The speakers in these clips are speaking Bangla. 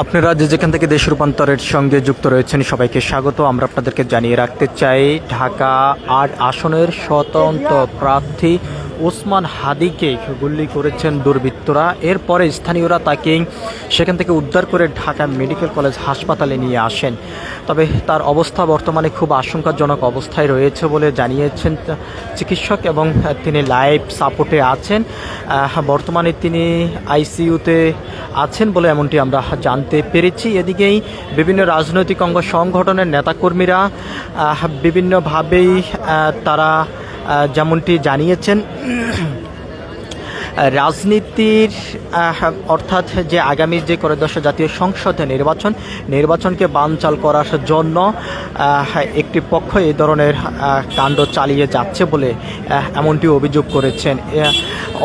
আপনারা যেখান থেকে দেশ রূপান্তরের সঙ্গে যুক্ত রয়েছেন সবাইকে স্বাগত। আমরা আপনাদেরকে জানিয়ে রাখতে চাই, ঢাকা ৮ আসনের স্বতন্ত্র প্রার্থী ওসমান হাদিকে গুলি করেছেন দুর্বৃত্তরা। এরপরে স্থানীয়রা তাকে সেখান থেকে উদ্ধার করে ঢাকা মেডিকেল কলেজ হাসপাতালে নিয়ে আসেন। তবে তার অবস্থা বর্তমানে খুব আশঙ্কাজনক অবস্থায় রয়েছে বলে জানিয়েছেন চিকিৎসক এবং তিনি লাইফ সাপোর্টে আছেন। বর্তমানে তিনি আইসিইউতে আছেন বলে এমনটি আমরা জানতে পেরেছি। এদিকেই বিভিন্ন রাজনৈতিক অঙ্গ সংগঠনের নেতাকর্মীরা বিভিন্নভাবেই তারা যেমনটি জানিয়েছেন, রাজনীতির অর্থাৎ যে আগামী যে ত্রয়োদশ জাতীয় সংসদে নির্বাচনকে বানচাল করার জন্য একটি পক্ষ এই ধরনের কাণ্ড চালিয়ে যাচ্ছে বলে এমনটি অভিযোগ করেছেন।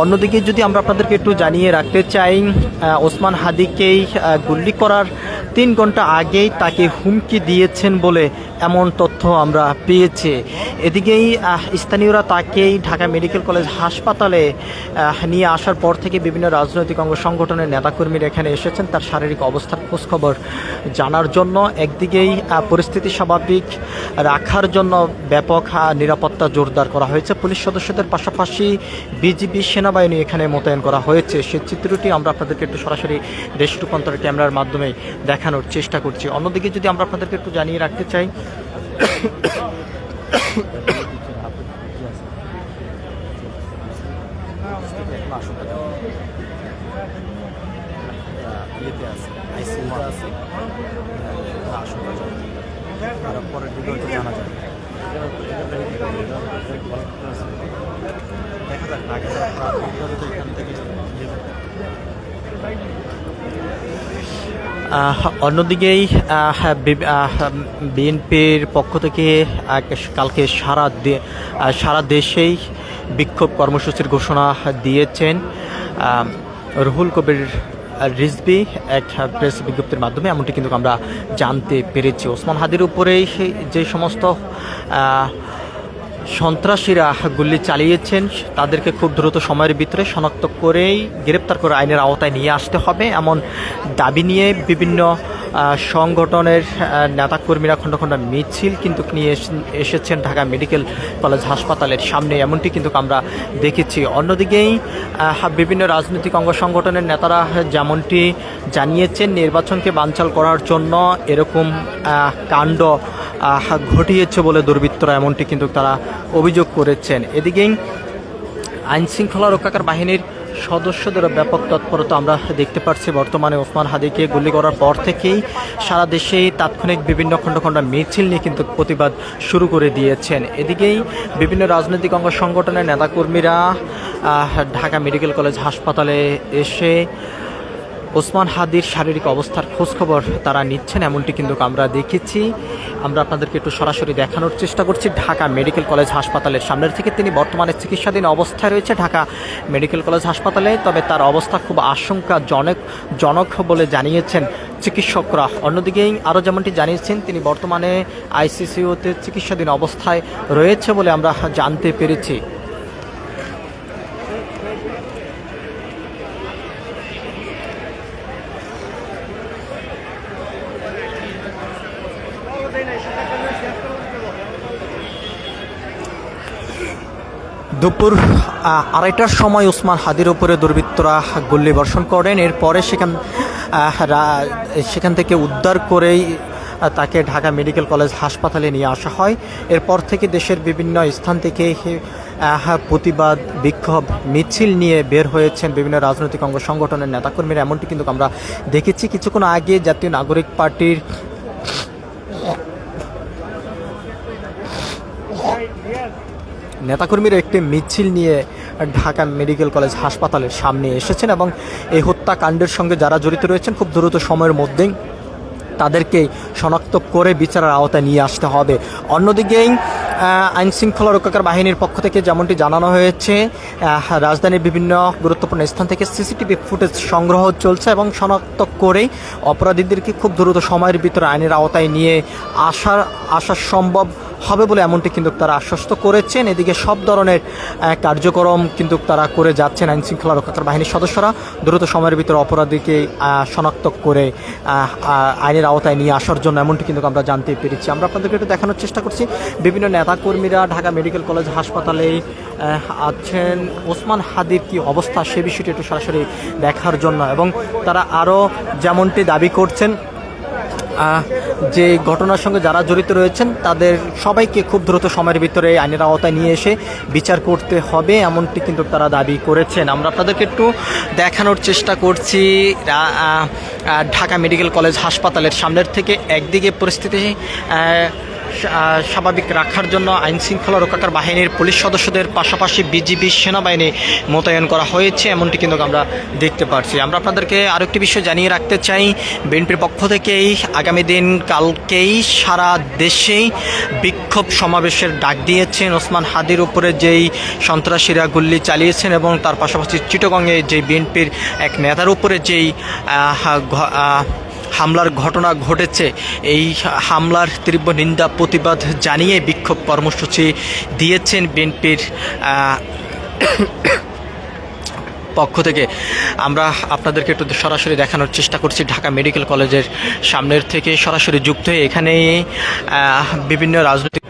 অন্যদিকে যদি আমরা আপনাদেরকে একটু জানিয়ে রাখতে চাই, ওসমান হাদিকেই গুলি করার 3 ঘন্টা আগেই তাকে হুমকি দিয়েছেন বলে এমন তথ্য আমরা পেয়েছি। এদিকেই স্থানীয়রা তাকেই ঢাকা মেডিকেল কলেজ হাসপাতালে নিয়ে আসার পর থেকে বিভিন্ন রাজনৈতিক অঙ্গ সংগঠনের নেতাকর্মীরা এখানে এসেছেন তার শারীরিক অবস্থার খোঁজখবর জানার জন্য। একদিকেই পরিস্থিতি স্বাভাবিক রাখার জন্য ব্যাপক নিরাপত্তা জোরদার করা হয়েছে। পুলিশ সদস্যদের পাশাপাশি বিজিবি সেনাবাহিনী এখানে মোতায়েন করা হয়েছে। সেই চিত্রটি আমরা আপনাদেরকে একটু সরাসরি দেশ রূপান্তরের ক্যামেরার মাধ্যমে দেখানোর চেষ্টা করছি। অন্যদিকে যদি আমরা আপনাদেরকে একটু জানিয়ে রাখতে চাই, পরের দিকে হয়তো জানা যাবে। দেখা যাক অন্যদিকেই বিএনপির পক্ষ থেকে কালকে সারা দেশেই বিক্ষোভ কর্মসূচির ঘোষণা দিয়েছেন রুহুল কবির রিজভী এক প্রেস বিজ্ঞপ্তির মাধ্যমে, এমনটি কিন্তু আমরা জানতে পেরেছি। ওসমান হাদির উপরেই যে সমস্ত সন্ত্রাসীরা গুলি চালিয়েছেন তাদেরকে খুব দ্রুত সময়ের ভিতরে শনাক্ত করেই গ্রেপ্তার করে আইনের আওতায় নিয়ে আসতে হবে, এমন দাবি নিয়ে বিভিন্ন সংগঠনের নেতাকর্মীরা খণ্ড খণ্ড মিছিল কিন্তু নিয়ে এসেছেন ঢাকা মেডিকেল কলেজ হাসপাতালের সামনে, এমনটি কিন্তু আমরা দেখেছি। অন্যদিকেই বিভিন্ন রাজনৈতিক অঙ্গ সংগঠনের নেতারা যেমনটি জানিয়েছেন, নির্বাচনকে বানচাল করার জন্য এরকম কাণ্ড ঘটিয়েছে বলে দুর্বৃত্তরা এমনটি কিন্তু তারা অভিযোগ করেছেন। এদিকেই আইনশৃঙ্খলা রক্ষাকারী বাহিনীর সদস্যদের ব্যাপক তৎপরতা আমরা দেখতে পাচ্ছি। বর্তমানে ওসমান হাদিকে গুলি করার পর থেকেই সারা দেশেই তাৎক্ষণিক বিভিন্ন খণ্ড খণ্ড মিছিল নিয়ে কিন্তু প্রতিবাদ শুরু করে দিয়েছেন। এদিকেই বিভিন্ন রাজনৈতিক অঙ্গ সংগঠনের নেতাকর্মীরা ঢাকা মেডিকেল কলেজ হাসপাতালে এসে ওসমান হাদির শারীরিক অবস্থার খোঁজখবর তারা নিচ্ছেন, এমনটি কিন্তু আমরা দেখেছি। আমরা আপনাদেরকে একটু সরাসরি দেখানোর চেষ্টা করছি ঢাকা মেডিকেল কলেজ হাসপাতালের সামনের থেকে। তিনি বর্তমানে চিকিৎসাধীন অবস্থায় রয়েছে ঢাকা মেডিকেল কলেজ হাসপাতালে, তবে তার অবস্থা খুব আশঙ্কাজনক বলে জানিয়েছেন চিকিৎসকরা। অন্যদিকেই আরও যেমনটি জানিয়েছেন, তিনি বর্তমানে আইসিইউতে চিকিৎসাধীন অবস্থায় রয়েছে বলে আমরা জানতে পেরেছি। দুপুর 2:30টার সময় ওসমান হাদির উপরে দুর্বৃত্তরা গুলি বর্ষণ করেন। এরপরে সেখান থেকে উদ্ধার করেই তাকে ঢাকা মেডিকেল কলেজ হাসপাতালে নিয়ে আসা হয়। এরপর থেকে দেশের বিভিন্ন স্থান থেকে প্রতিবাদ বিক্ষোভ মিছিল নিয়ে বের হয়েছেন বিভিন্ন রাজনৈতিক অঙ্গ সংগঠনের নেতাকর্মীরা, এমনটি কিন্তু আমরা দেখেছি। কিছুক্ষণ আগে জাতীয় নাগরিক পার্টির নেতাকর্মীরা একটি মিছিল নিয়ে ঢাকা মেডিকেল কলেজ হাসপাতালের সামনে এসেছেন এবং এই হত্যাকাণ্ডের সঙ্গে যারা জড়িত রয়েছেন খুব দ্রুত সময়ের মধ্যেই তাদেরকে শনাক্ত করে বিচারের আওতায় নিয়ে আসতে হবে। অন্যদিকেই আইনশৃঙ্খলা রক্ষাকারী বাহিনীর পক্ষ থেকে যেমনটি জানানো হয়েছে, রাজধানীর বিভিন্ন গুরুত্বপূর্ণ স্থান থেকে সিসিটিভি ফুটেজ সংগ্রহ চলছে এবং শনাক্ত করেই অপরাধীদেরকে খুব দ্রুত সময়ের ভিতরে আইনের আওতায় নিয়ে আসা সম্ভব হবে বলে এমনটি কিন্তু তারা আশ্বস্ত করেছেন। এদিকে সব ধরনের কার্যক্রম কিন্তু তারা করে যাচ্ছেন আইন শৃঙ্খলা রক্ষাকারী বাহিনীর সদস্যরা দ্রুত সময়ের ভিতরে অপরাধীকে শনাক্ত করে আইনের আওতায় নিয়ে আসার জন্য, এমনটি কিন্তু আমরা জানতে পেরেছি। আমরা আপনাদেরকে একটু দেখানোর চেষ্টা করছি বিভিন্ন নেতাকর্মীরা ঢাকা মেডিকেল কলেজ হাসপাতালে আছেন। ওসমান হাদির কি অবস্থা সে বিষয়টি একটু সরাসরি দেখার জন্য, এবং তারা আরও যেমনটি দাবি করছেন যে ঘটনার সঙ্গে যারা জড়িত রয়েছেন তাদের সবাইকে খুব দ্রুত সময়ের ভিতরে আইনের আওতায় নিয়ে এসে বিচার করতে হবে, এমনটি কিন্তু তারা দাবি করেছেন। আমরা আপনাদেরকে একটু দেখানোর চেষ্টা করছি ঢাকা মেডিকেল কলেজ হাসপাতালের সামনের থেকে। একদিকে পরিস্থিতি স্বাভাবিক রাখার জন্য আইন শৃঙ্খলা রক্ষাকারী বাহিনীর পুলিশ সদস্যদের পাশাপাশি বিজিবি সেনাবাহিনী মোতায়েন করা হয়েছে, এমনটি কিন্তু আমরা দেখতে পাচ্ছি। আমরা আপনাদেরকে আরেকটি বিষয় জানিয়ে রাখতে চাই, বিএনপির পক্ষ থেকেই আগামী দিন কালকেই সারা দেশেই বিক্ষোভ সমাবেশের ডাক দিয়েছেন। ওসমান হাদির উপরে যেই সন্ত্রাসীরা গুল্লি চালিয়েছেন এবং তার পাশাপাশি চিটাগংয়ে যে বিএনপির এক নেতার উপরে যেই হামলার ঘটনা ঘটেছে, এই হামলার তীব্র নিন্দা প্রতিবাদ জানিয়ে বিক্ষোভ কর্মসূচি দিয়েছেন বিএনপির পক্ষ থেকে। আমরা আপনাদেরকে একটু সরাসরি দেখানোর চেষ্টা করছি ঢাকা মেডিকেল কলেজের সামনের থেকে সরাসরি যুক্ত হয়ে। এখানে বিভিন্ন রাজনৈতিক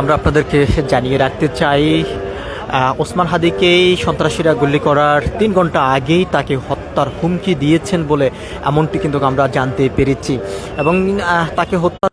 আমরা আপনাদেরকে জানিয়ে রাখতে চাই, ওসমান হাদিকেই সন্ত্রাসীরা গুলি করার 3 ঘন্টা আগেই তাকে হত্যার হুমকি দিয়েছেন বলে এমনটি কিন্তু আমরা জানতে পেরেছি, এবং তাকে হত্যা